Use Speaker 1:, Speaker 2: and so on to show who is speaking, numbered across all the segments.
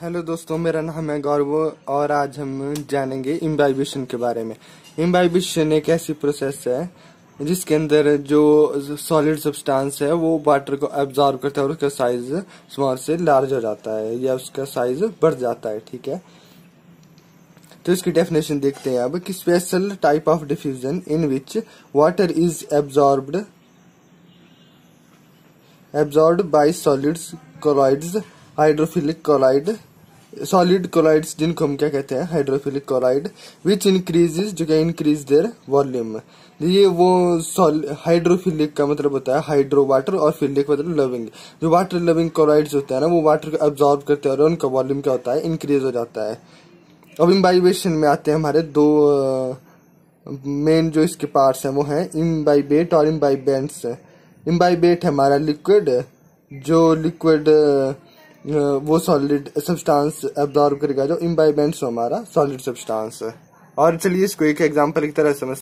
Speaker 1: Hello दोस्तों, मेरा नाम है गौरव और आज हम जानेंगे इम्बाइबिशन के बारे में। इम्बाइबिशन एक ऐसी प्रोसेस है जिसके अंदर जो सॉलिड सब्सटेंस है वो वाटर को एब्जॉर्ब करता है और उसका साइज स्मॉल से लार्ज हो जाता है या उसका साइज बढ़ जाता है। ठीक है, तो इसकी डेफिनेशन देखते हैं अब कि special type of diffusion in which water is absorbed bye solids colloids hydrophilic colloid solid colloids जिनको हम क्या कहते हैं हाइड्रोफिलिक कोलॉइड विच इंक्रीजेस जो क्या इंक्रीज देयर वॉल्यूम। ये वो हाइड्रोफिलिक का मतलब होता है हाइड्रो वाटर और फिलिक मतलब लविंग। जो वाटर लविंग कोलॉइड्स होते हैं ना वो वाटर को एब्जॉर्ब करते हैं और उनका वॉल्यूम क्या होता है इंक्रीज हो जाता है। अब इम्बाइबेशन में आते हैं हमारे दो मेन जो इसके पार्ट्स हैं वो हैं इम्बाइबेट और इम्बाइबेंट्स। इम्बाइबेट है हमारा लिक्विड, जो लिक्विड वो सॉलिड सब्सटेंस एब्जॉर्ब करेगा, जो इम्बाइबेंट्स हमारा सॉलिड सब्सटेंस है। और चलिए इसको एक एग्जांपल की तरह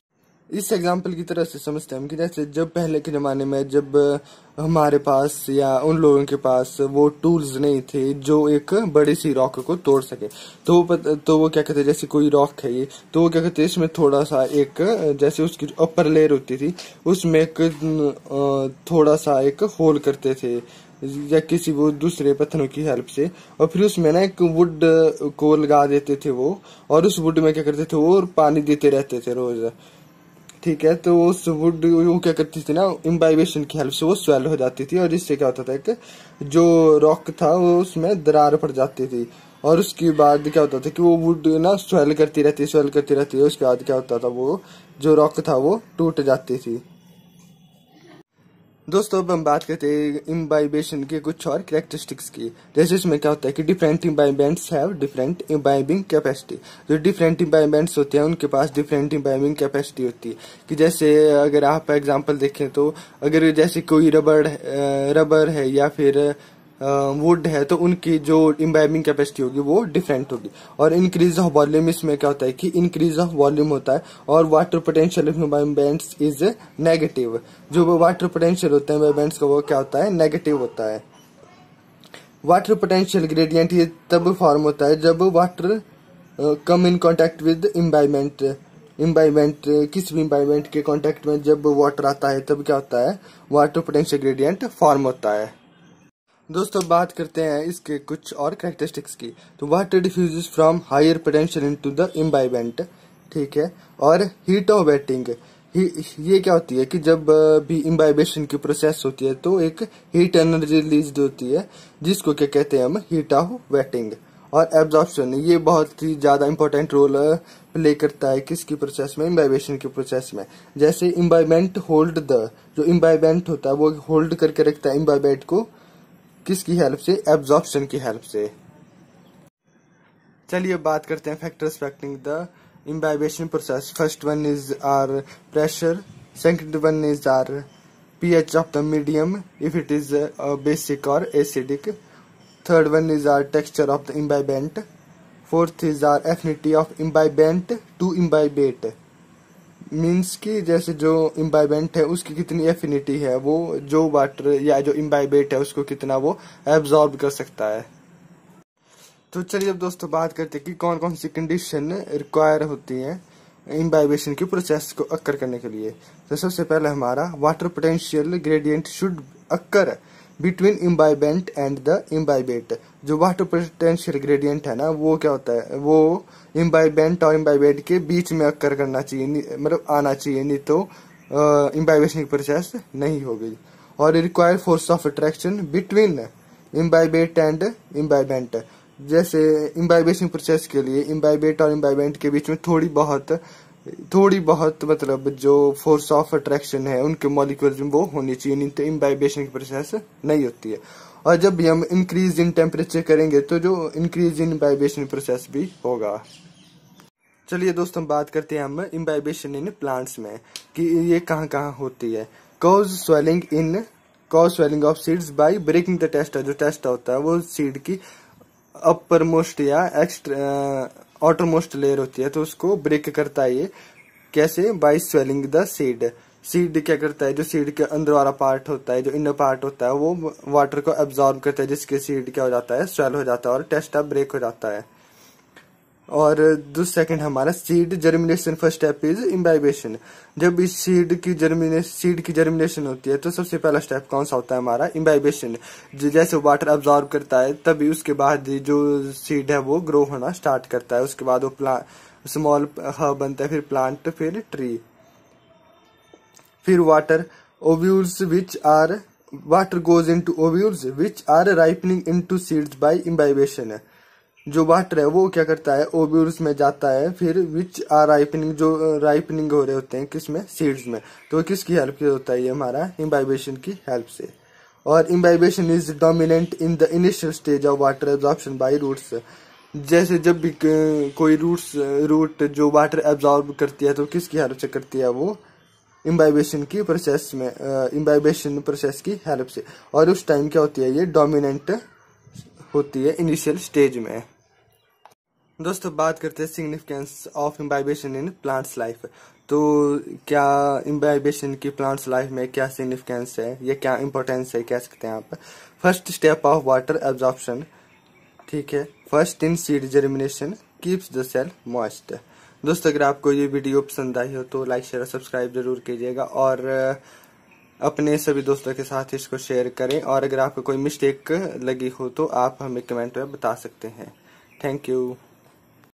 Speaker 1: इस एग्जांपल की तरह से समझते हैं कि जैसे जब पहले के जमाने में जब हमारे पास या उन लोगों के पास वो टूल्स नहीं थे जो एक बड़ी सी रॉक को तोड़ सके, तो वो क्या कहते हैं, जैसे कोई रॉक है ये, तो वो क्या कहते हैं इसमें थोड़ा सा एक जैसे उसकी अपर लेयर होती थी उसमें एक थोड़ा सा एक होल करते थे या किसी वो दूसरे पत्थरों की हेल्प से, और फिर उसमें ना एक वुड को लगा देते थे वो, और उस वुड में क्या करते थे वो पानी देते रहते थे रोज। ठीक है, तो उस वुड वो क्या करती थी ना इम्बाइबेशन की हेल्प से वो स्वेल हो जाती थी और इससे क्या होता था कि जो रॉक था वो उसमें दरार पड़ जाती थी और उसके बाद क्या होता था कि वो वुड ना स्वेल करती रहती है। उसके बाद क्या होता था वो जो रॉक था वो टूट जाती थी। दोस्तों अब हम बात करते हैं इम्बाइबेशन के कुछ और कैरेक्टरिस्टिक्स की। जैसे इसमें क्या होता है कि different imbibants have different imbibing capacity. जो डिफरेंट इम्बाइबेंट्स होते हैं उनके पास डिफरेंट इम्बाइबिंग कैपेसिटी होती है। कि जैसे अगर आप एग्जांपल देखें तो अगर जैसे कोई रबर है या फिर वुड है तो उनकी जो इम्बाइबिंग कैपेसिटी होगी वो डिफरेंट होगी। और इंक्रीज ऑफ वॉल्यूम इसमें क्या होता है कि इंक्रीज ऑफ वॉल्यूम होता है और water potential of imbibants is negative. जो वाटर पोटेंशियल होता है इम्बाइबेंट्स का वो क्या होता है नेगेटिव होता है। वाटर पोटेंशियल ग्रेडियंट ये तब फॉर्म होता है जब water come in contact with imbibant किसी भी इम्बाइबेंट के कांटेक्ट में जब वाटर आता है तब क्या होता है वाटर पोटेंशियल ग्रेडियंट फॉर्म होता है। दोस्तों बात करते हैं इसके कुछ और कैरेक्टरिस्टिक्स की। तो water diffuses from higher potential into the imbibant. ठीक है, और हीट ऑफ वेटिंग ये क्या होती है कि जब भी इम्बाइबेशन की प्रोसेस होती है तो एक हीट एनर्जी रिलीज होती है जिसको क्या कहते हैं हम हीट ऑफ वेटिंग। और एब्जॉर्प्शन ये बहुत ही ज्यादा इंपॉर्टेंट रोल प्ले करता है किसकी प्रोसेस में इम्बाइबेशन की प्रोसेस में। जैसे इम्बाइबेंट होल्ड जो इम्बाइबेंट होता है वो होल्ड करके रखता है इम्बाइबेंट को किसकी हेल्प से एब्जॉर्प्शन की हेल्प से। चलिए बात करते हैं factors affecting the imbibition process. First one is are pressure, second one is are pH of the medium if it is basic और acidic, third one is are texture of the imbibant, fourth is are affinity of imbibant to imbibate. Means की जैसे जो imbibant है उसकी कितनी affinity है, वो जो वाटर या जो इम्बाइबेट है उसको कितना वो एब्जॉर्ब कर सकता है। तो चलिए अब दोस्तों बात करते हैं कि कौन कौन सी कंडीशन रिक्वायर होती हैं इम्बाइबेशन की प्रोसेस को अक्कर करने के लिए। तो सबसे पहले हमारा water potential gradient should occur between imbibant and the imbibate. जो वाटर पोटेंशियल ग्रेडियंट है ना वो क्या होता है वो इम्बाइबेंट और इम्बाइबेट के बीच में अक्कर करना चाहिए, मतलब आना चाहिए, नहीं तो इम्बाइबेशन की प्रोसेस नहीं होगी। और require force of attraction between imbibate and imbibant. जैसे इम्बाइबेशन प्रोसेस के लिए इम्बाइबेट और इम्बाइबेंट के बीच में थोड़ी बहुत मतलब जो फोर्स ऑफ अट्रैक्शन है उनके मॉलिक्यूल्स में वो होनी चाहिए, नहीं तो इम्बाइबेशन की प्रोसेस नहीं होती है। और जब भी हम इंक्रीज इन टेम्परेचर करेंगे तो जो इंक्रीज इन इम्बाइबेशन प्रोसेस भी होगा। चलिए दोस्तों बात करते हैं हम इम्बाइबेशन इन प्लांट्स में कि ये कहाँ कहाँ होती है। Cause swelling of seeds by breaking the testa. जो टेस्टा होता है वो सीड की अपर मोस्ट या आउटर मोस्ट लेयर होती है तो उसको ब्रेक करता है ये कैसे, by swelling the seed. Seed क्या करता है, जो सीड के अंदर वाला पार्ट होता है, जो इनर पार्ट होता है, वो वाटर को एब्जॉर्ब करता है, जिसके सीड क्या हो जाता है, स्वेल हो जाता है और टेस्टा ब्रेक हो जाता है। और दूसरा सेकंड हमारा seed germination, first step is imbibition. जब इस सीड की जर्मिनेशन होती है तो सबसे पहला स्टेप कौन सा होता है हमारा, इम्बाइबेशन। जैसे वाटर अब्जॉर्ब करता है तभी उसके बाद जो सीड है वो ग्रो होना स्टार्ट करता है, उसके बाद वो स्मॉल हर्ब बनता है, फिर प्लांट, फिर ट्री। फिर water goes into ovules which are ripening into seeds by imbibition. जो वाटर है वो क्या करता है, ओव्यूल्स में जाता है, फिर विच आर राइपनिंग, जो राइपनिंग हो रहे होते हैं किसमें, सीड्स में, तो किसकी हेल्प से होता है, ये हमारा इम्बाइबेशन की हेल्प से। और imbibition is dominant in the initial stage of water absorption by roots. जैसे जब भी कोई रूट जो वाटर एब्जॉर्ब करती है तो किसकी हेल्प से करती है, वो इम्बाइबेशन प्रोसेस की हेल्प से। और उस टाइम क्या होती है, ये डोमिनेंट होती है इनिशियल स्टेज में। दोस्तों बात करते हैं significance of imbibition in plants life. तो क्या इम्बाइबेशन की प्लांट्स लाइफ में क्या सिग्निफिकेंस है, ये क्या इंपॉर्टेंस है, कह सकते हैं आप। First step of water absorption, ठीक है। First in seed germination keeps the cell moist. दोस्तों अगर आपको ये वीडियो पसंद आई हो तो लाइक शेयर सब्सक्राइब जरूर कीजिएगा और अपने सभी दोस्तों के साथ इसको शेयर करें। और अगर आपको कोई मिस्टेक लगी हो तो आप हमें कमेंट में बता सकते हैं। Thank you.